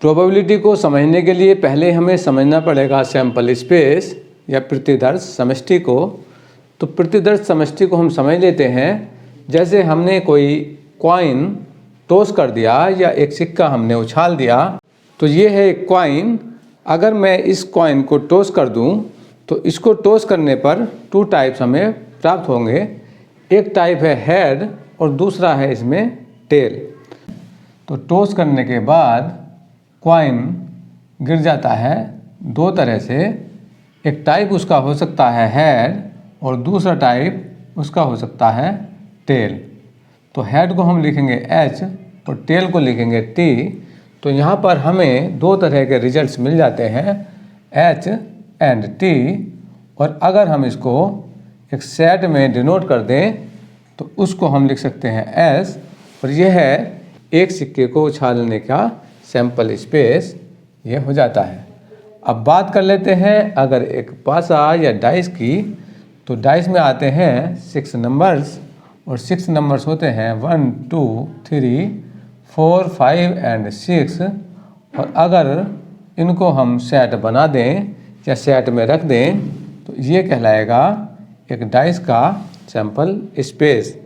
Probability को समझने के लिए पहले हमें समझना पड़ेगा सैंपल स्पेस या प्रतिदर्श समष्टि को। तो प्रतिदर्श समष्टि को हम समझ लेते हैं। जैसे हमने कोई कॉइन टॉस कर दिया या एक सिक्का हमने उछाल दिया, तो ये है एक कॉइन। अगर मैं इस कॉइन को टॉस कर दूं तो इसको टॉस करने पर 2 टाइप्स हमें प्राप्त होंगे। एक टाइप है हेड और दूसरा है इसमें टेल। तो टॉस करने के बाद कॉइन गिर जाता है 2 तरह से। एक टाइप उसका हो सकता है हेड और दूसरा टाइप उसका हो सकता है टेल। तो हेड को हम लिखेंगे H और टेल को लिखेंगे T। तो यहाँ पर हमें 2 तरह के रिजल्ट्स मिल जाते हैं, H एंड T। और अगर हम इसको एक सेट में डिनोट कर दें तो उसको हम लिख सकते हैं S। और यह है एक सिक्के को उछालने का सैंपल स्पेस, ये हो जाता है। अब बात कर लेते हैं अगर एक पासा या डाइस की। तो डाइस में आते हैं 6 नंबर्स और 6 नंबर्स होते हैं 1 2 3 4 5 एंड 6। और अगर इनको हम सेट बना दें या सेट में रख दें तो ये कहलाएगा एक डाइस का सैंपल स्पेस।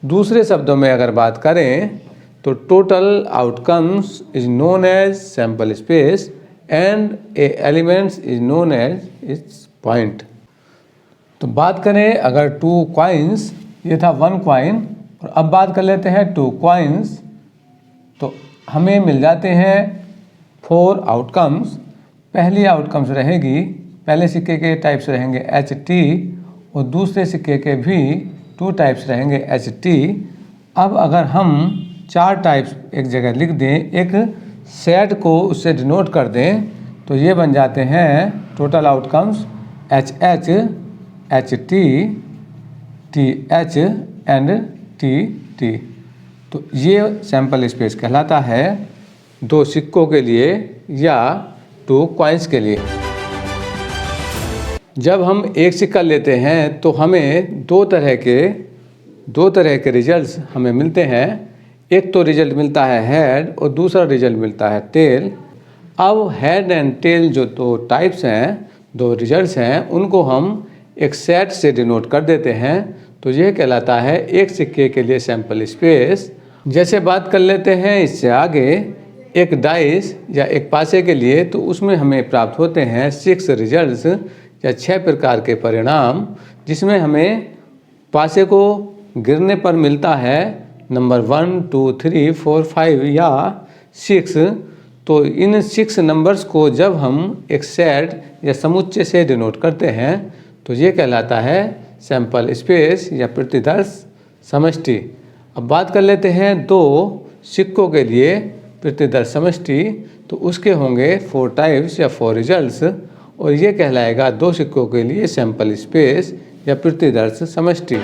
दूसरे शब्दों में अगर बात करें तो total outcomes is known as sample space and a elements is known as its point. तो बात करें अगर 2 कॉइन्स, ये था 1 कॉइन और अब बात कर लेते हैं 2 कॉइन्स। तो हमें मिल जाते हैं 4 आउटकम्स। पहली आउटकम्स रहेगी, पहले सिक्के के टाइप्स रहेंगे HT और दूसरे सिक्के के भी 2 टाइप्स रहेंगे HT। अब अगर हम 4 टाइप्स एक जगह लिख दें, एक सेट को उससे डिनोट कर दें, तो ये बन जाते हैं total outcomes HH, HT, TH and TT। तो ये सैंपल स्पेस कहलाता है 2 सिक्कों के लिए या 2 कॉइन्स के लिए। जब हम एक सिक्का लेते हैं तो हमें 2 तरह के रिजल्ट्स हमें मिलते हैं। एक तो रिजल्ट मिलता है हेड और दूसरा रिजल्ट मिलता है टेल। अब हेड एंड टेल जो 2 टाइप्स हैं, 2 रिजल्ट्स हैं, उनको हम एक सेट से डिनोट कर देते हैं। तो यह कहलाता है एक सिक्के के लिए सैंपल स्पेस। जैसे बात कर लेते हैं इससे आगे एक डाइस या एक पासे के लिए, तो उसमें हमें प्राप्त होते हैं 6 रिजल्ट्स या 6 प्रकार के परिणाम, जिसमें हमें पासे को गिरने पर मिलता है नंबर 1 2 3 4 5 या 6। तो इन 6 नंबर्स को जब हम एक सेट या समुच्चय से डिनोट करते हैं तो ये कहलाता है सैंपल स्पेस या प्रतिदर्श समष्टि। अब बात कर लेते हैं 2 सिक्कों के लिए प्रतिदर्श समष्टि। तो उसके होंगे 4 टाइप्स या 4 रिजल्ट्स और ये कहलाएगा 2 सिक्कों के लिए सैंपल स्पेस या प्रतिदर्श समष्टि।